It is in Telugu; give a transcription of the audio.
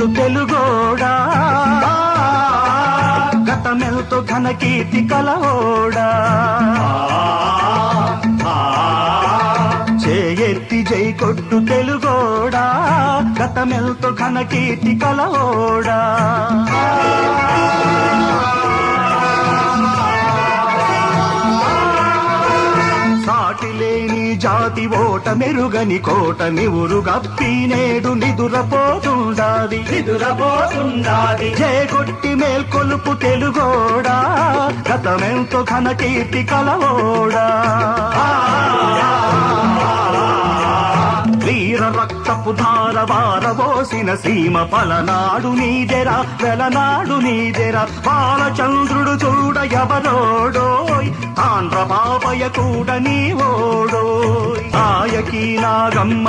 కొట్టు తెలుగోడా గతమెల్తో ఘన కీర్తి కలవోడా చేయెత్తి జై కొట్టు తెలుగోడా గతమెల్తో ఘన కీర్తి కలవోడా సాటిలేని జాతి ఓట మెరుగని కోట నివురు గప్పి నేడు నిదురపోతుండాది జయగొట్టి మేల్కొలుపు తెలుగోడా గతమెంతో ఘన కీర్తి కలవోడా వీర రక్తపు ధార వారబోసిన సీమ పలనాడు నీదెరా వెలనాడు నీదెరా బాలచంద్రుడు చూడ ఎవరోడోయ్ తాండ్ర బాబయ్య కూడా నీవోడోయ్ నాయకీ నాగమ్మ